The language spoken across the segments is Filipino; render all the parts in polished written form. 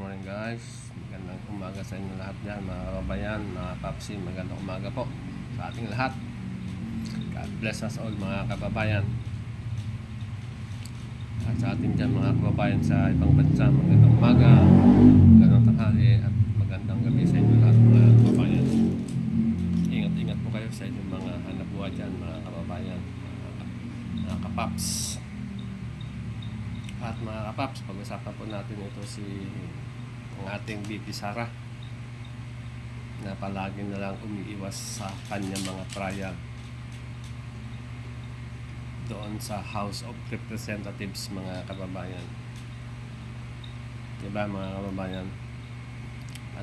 morning guys. Magandang umaga sa inyo lahat dyan, mga kababayan, mga papsi. Magandang umaga po sa ating lahat. God bless us all, mga kababayan. At sa ating dyan, mga kababayan sa ibang bansa, magandang umaga, magandang tanghali, at magandang gabi sa inyo lahat, mga kababayan. Ingat-ingat po kayo sa inyong mga hanap buhay dyan, mga kababayan, mga kapaps. At mga kapaps, pag-usapan po natin ito ang ating VP Sara na palagi na lang umiiwas sa kanyang mga trial doon sa House of Representatives, mga kababayan. Diba, mga kababayan,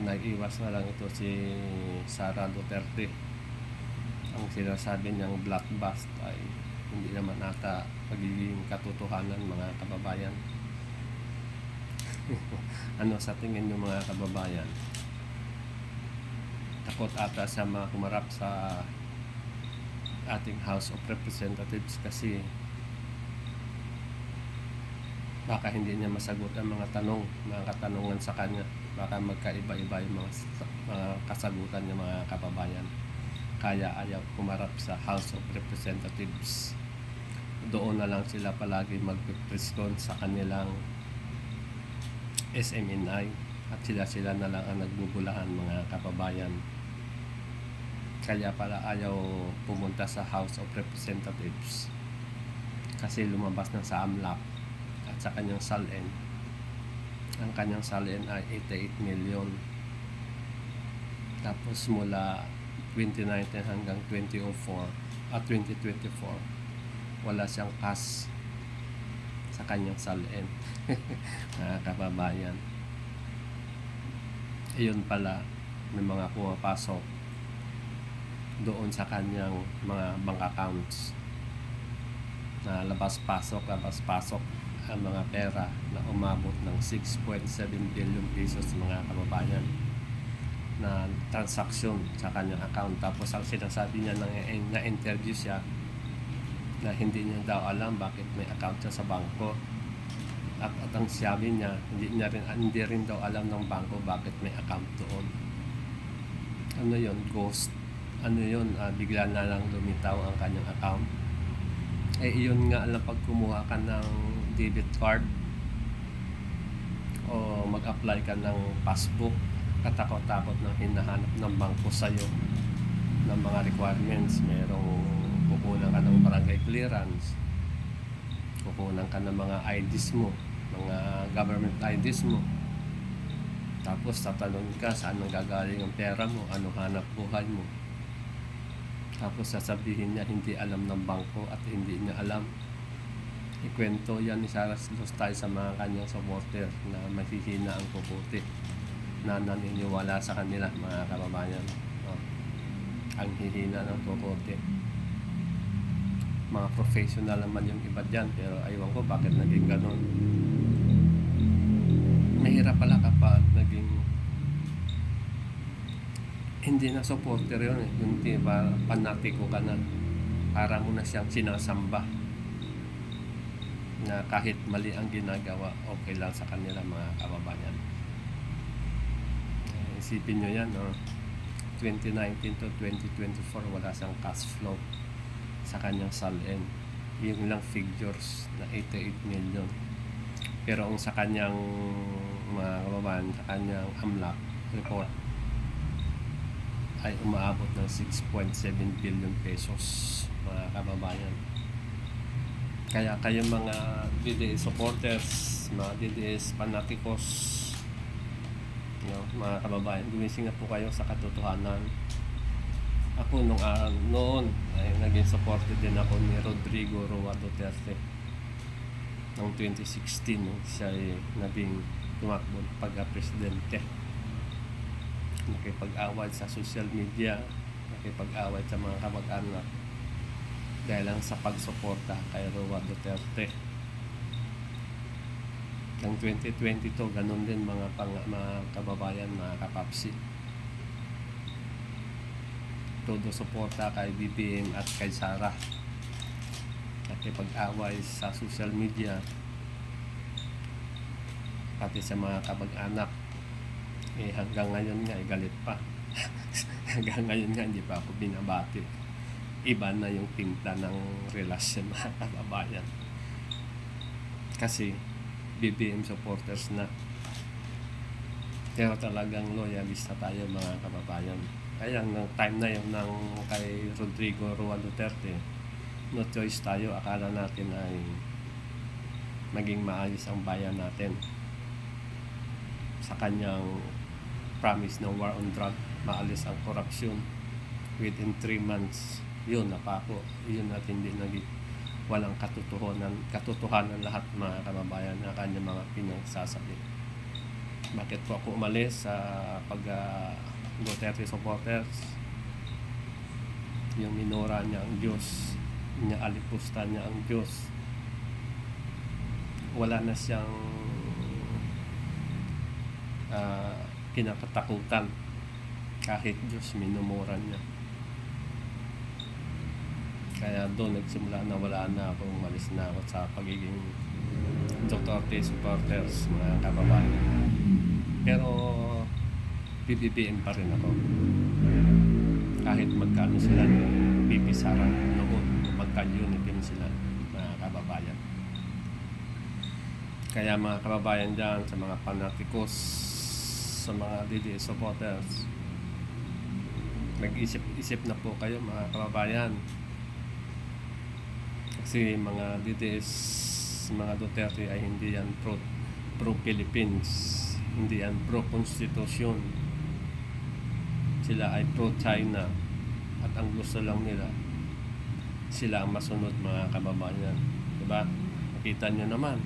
nag-iwas na lang ito si Sara Duterte. Ang sinasabi niyang black bust ay hindi naman ata magiging katotohanan, mga kababayan. Ano sa tingin niyo, mga kababayan? Takot ata sa mga kumarap sa ating House of Representatives kasi baka hindi niya masagot ang mga katanungan sa kanya. Baka magkaiba-iba yung mga kasagutan ng mga kababayan. Kaya ayaw kumarap sa House of Representatives. Doon na lang sila palagi mag-respond sa kanilang SMNI at sila na lang ang nagbubulahan, mga kababayan. Kaya pala ayaw pumunta sa House of Representatives kasi lumabas na sa AMLAC at sa kanyang SALN. Ang kanyang SALN ay 88 million. Tapos mula 2019 hanggang 2004 at 2024 wala siyang cash sa kanyang SALN. Mga kababayan, iyon pala may mga pumapasok doon sa kanyang mga bank accounts na labas-pasok ang mga pera na umabot ng 6.7 billion pesos, mga kababayan, na transaksyon sa kanyang account. Tapos ang sinasabi niya na-interview siya na hindi niya daw alam bakit may account siya sa bangko. At ang sabi niya, hindi rin daw alam ng bangko bakit may account doon. Ano yun? Ghost. Ano yun? Bigla na lang lumitaw ang kanyang account. Iyon nga alam, pag kumuha ka ng debit card o mag-apply ka ng passbook, katakot-takot na hinahanap ng bangko sa'yo ng mga requirements. Merong kukunan ka ng barangay clearance, kukunan ka ng mga IDs mo, mga government IDs mo. Tapos tatanong ka saan nanggagaling ang pera mo, ano hanap buhay mo. Tapos sasabihin niya hindi alam ng bangko at hindi niya alam. Ikwento yan ni Sara Lustay sa mga kanyang supporter na mahihina ang kukuti na naniniwala sa kanila, mga kababayan. Ang hihina ng kukuti. Mga professional naman yung iba dyan, pero aywan ko bakit naging ganon. Mahirap pala kapag naging hindi na supporter yun yung diba, panatiko ka na, para mo na siyang sinasamba na kahit mali ang ginagawa, okay lang sa kanila, mga kababayan. Isipin nyo yan, 2019 to 2024 wala siyang cash flow sa kanyang SALN, yung lang figures na 88 million. Pero ang sa kanyang mga kababayan, sa kanyang AMLAC report ay umaabot ng 6.7 billion pesos, mga kababayan. Kaya kayong mga DDS supporters, mga DDS fanaticos, mga kababayan, gumising na po kayo sa katotohanan. Ako noon ay naging supported din ako ni Rodrigo Roa Duterte noong 2016 siya ay naging tumakbo pagka-presidente. Nakipag-away sa social media, nakipag-away sa mga kamag-anak dahil lang sa pagsuporta kay Roa Duterte. Ng 2022 ganun din, mga kababayan, mga kapapsi. Todo suporta kay BBM at kay Sara. Nakipag-away sa social media pati sa mga kamag-anak Hanggang ngayon nga, galit pa. Hanggang ngayon nga, hindi pa ako binabati. Iba na yung timpla ng relasyon, mga kababayan. Kasi, BBM supporters na. Pero talagang loyalista tayo, mga kababayan. Kaya nang time na yun ng kay Rodrigo Roa Duterte, no choice tayo. Akala natin ay maging maayos ang bayan natin. Sa kanyang promise ng war on drug, maalis ang korupsyon within 3 months. Yun, napako. Yun at hindi naging walang katotohanan lahat, mga kababayan, na kanyang mga pinagsasabi. Bakit po ako umalis sa Duterte supporters? Yung minura niya ang Diyos, alipusta niya ang Diyos. Wala na siyang kinakatakutan. Kahit Diyos, minumura niya. Kaya doon nagsimula na wala na ako, umalis na ako sa pagiging Duterte supporters, mga kababayan. Pero BBM pa rin ako. Kahit magkano sila pipisaran noon, magka-unity sila, mga kababayan. Kaya mga kababayan dyan, sa mga fanaticos, sa mga DDS supporters, nag-isip na po kayo, mga kababayan. Kasi mga DDS, mga Duterte ay hindi yan pro-Philippines, hindi yan pro-Constitution. Sila ay pro-China, at ang gusto lang nila, sila ang masunod, mga kababayan. Diba? Nakita nyo naman,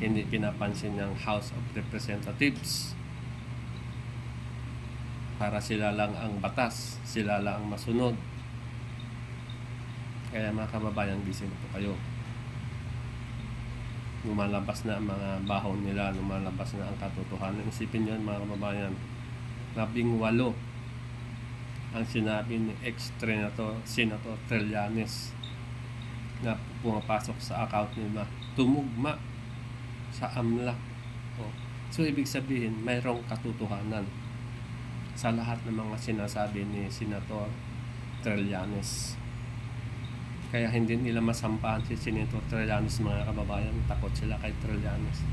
hindi pinapansin ng House of Representatives. Para sila lang ang batas, sila lang ang masunod. Kaya mga kababayan, gising po kayo. Lumalabas na ang mga bahon nila, lumalabas na ang katotohanan. Isipin nyo, mga kababayan, 18 ang sinabi ni Senator Trillanes na pumapasok sa account nila, tumugma sa AMLA. So ibig sabihin, mayroong katotohanan sa lahat ng mga sinasabi ni Senator Trillanes. Kaya hindi nila masampahan si Senator Trillanes, mga kababayan. Takot sila kay Trillanes.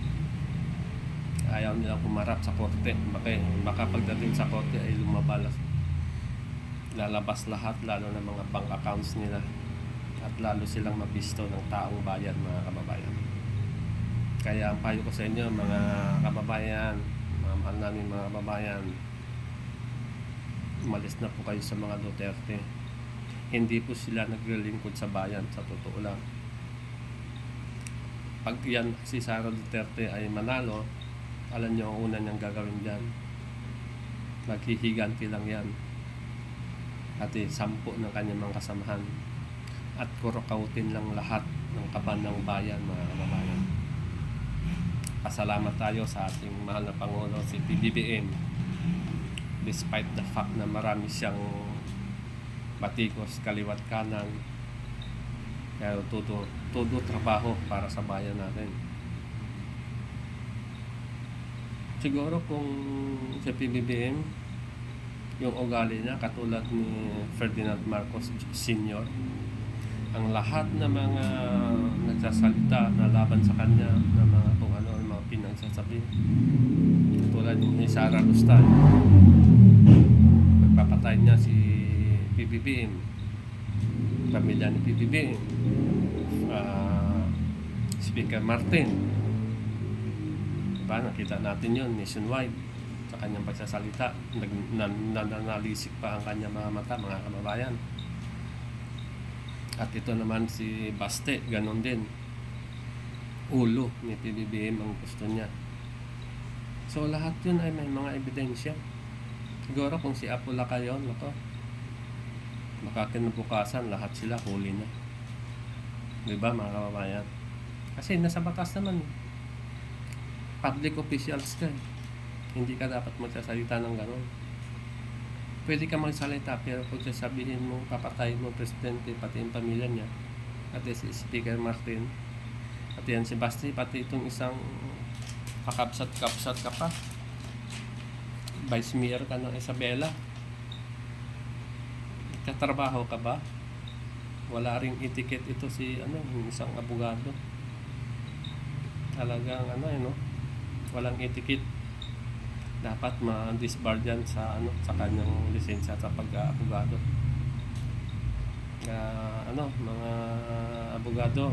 Ayaw nilang humarap sa korte. Baka pagdating sa korte ay lalabas lahat, lalo na mga bank accounts nila. At lalo silang mabisto ng taong bayan, mga kababayan. Kaya ang payo ko sa inyo, mga kababayan, mga mahal namin mga kababayan, umalis na po kayo sa mga Duterte. Hindi po sila naglilingkod sa bayan, sa totoo lang. Pag yan si Sara Duterte ay manalo, alam nyo ang una niyang gagawin dyan, maghihiganti lang yan at 10 ng kanyang mga kasamahan at kurokautin lang lahat ng kaban ng bayan, mga kababayan. Pasalamat tayo sa ating mahal na Pangulo, si PBBM, despite the fact na marami siyang batikos kaliwat kanan, pero todo trabaho para sa bayan natin. Siguro kung sa PBBM, yung ugali niya katulad ni Ferdinand Marcos Sr., ang lahat ng mga nagsasalita na laban sa kanya, na mga kung ano, mga pinagsasabi, katulad ni Sara Lustan, magpapatay niya si PBBM, pamilya ni PBBM, Speaker Martin, diba? Nakita natin yun nationwide sa kanyang pagsasalita. Nananalisik pa ang kanyang mga mata, mga kababayan. At ito naman si Baste, ganon din, ulo ni PBBM ang gusto niya. So lahat yun ay may mga ebidensya. Siguro kung si Apo Lacayon, baka kinabukasan lahat sila huli na, diba, mga kababayan? Kasi nasa batas naman, public officials ka, hindi ka dapat magsasalita ng gano'n. Pwede ka magsalita, pero kung sasabihin mo papatayin mo presidente pati yung pamilya niya, at si Speaker Martin, at yan si Basti, pati itong isang kakapsat-kapsat ka pa, Vice Mayor ka ng Isabela. Katrabaho ka ba? Wala ring etiquette ito si yung isang abogado. Talagang no? Walang etiquette. Dapat ma-disbar yan sa sa kanyang lisensya sa pag-abogado. Mga abogado,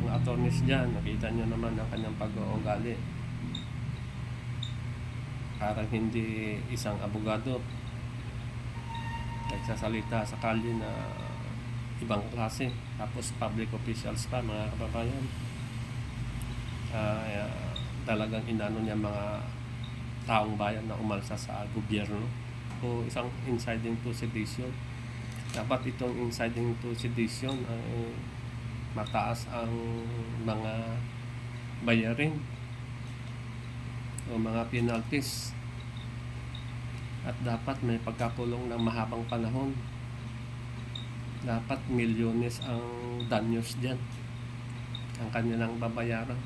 mga attorneys dyan, nakita nyo naman ang kanyang pag-uugali. Parang hindi isang abogado nagsasalita sa kalye na ibang klase, tapos public officials pa, mga kababayan. Talagang inano niya mga taong bayan na umalsa sa gobyerno o isang inciting to sedition. Dapat itong inciting to sedition ay mataas ang mga bayarin o mga penalties, at dapat may pagkakulong ng mahabang panahon. Dapat milyones ang danyos dyan ang kanilang babayaran,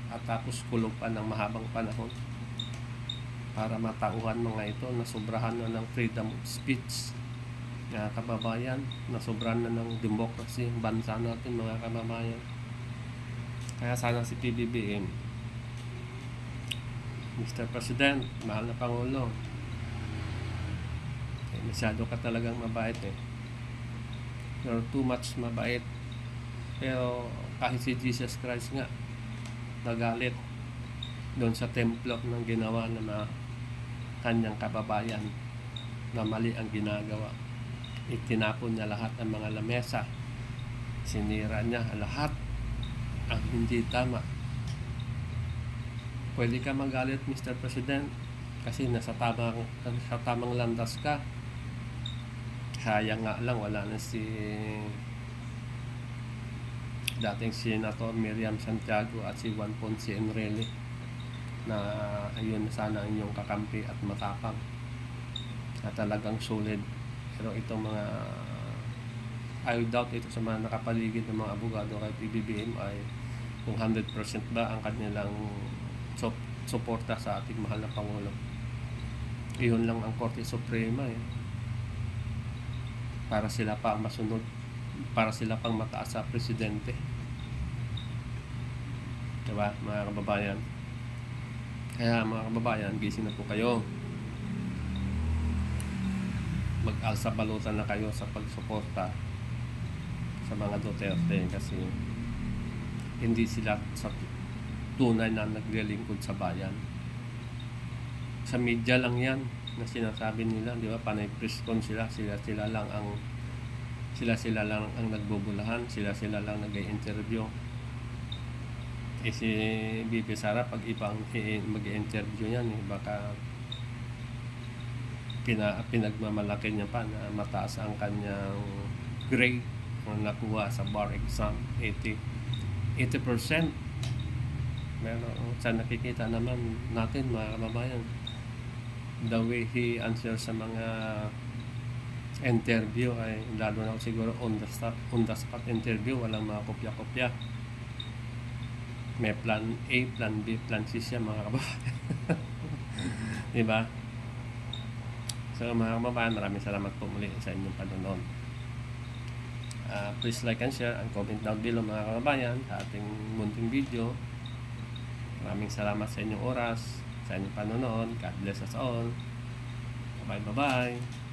at tapos kulong pa ng mahabang panahon para matauhan mga ito na sobrahan na ng freedom of speech. Mga kababayan, nasobrahan na ng democracy ang bansa natin, mga kababayan. Kaya sana si PBBM, Mr. President, mahal na Pangulo, masyado ka talagang mabait You're too much mabait. Pero kahit si Jesus Christ nga nagalit doon sa templo ng ginawa ng kanyang kababayan na mali ang ginagawa. Itinapon niya lahat ng mga lamesa. Sinira niya lahat ang hindi tama. Pwede ka magalit, Mr. President, kasi nasa tamang landas ka. Kaya nga lang wala na si dating Senator Miriam Santiago at si Juan Ponce Enrile na ayun sana ang inyong kakampi at matapang na talagang solid. Pero itong mga I doubt ito sa mga nakapaligid ng mga abogado kay PBBM ay kung 100% ba ang kanilang suporta sa ating mahal na Pangulo. Iyon lang ang Korte Suprema para sila pa ang masunod, para sila pang mataas sa presidente. Diba, mga kababayan? Kaya mga kababayan, gising na po kayo. Mag-alsa balutan na kayo sa pagsuporta sa mga Duterte, kasi hindi sila sa tunay na naglilingkod sa bayan. Sa media lang yan na sinasabi nila, di ba? Panay press con sila lang ang nagbubulahan, sila lang nag-i-interview. Si Bibi Sara, pag ibang mag-i-interview yan, baka pinagmamalaki niya pa na mataas ang kanyang grade na nakuha sa bar exam, 80%. Pero sa nakikita naman natin, mga kababayan, the way he answers sa mga interview ay lalo na siguro on the spot interview, walang mga kopya-kopya. May plan A, plan B, plan C siya, mga kababayan. Diba? So mga kababayan, maraming salamat po muli sa inyong panonood. Please like and share and comment down below, mga kababayan, sa ating munting video. Maraming salamat sa inyong oras, sa inyong panonood. God bless us all. Bye-bye.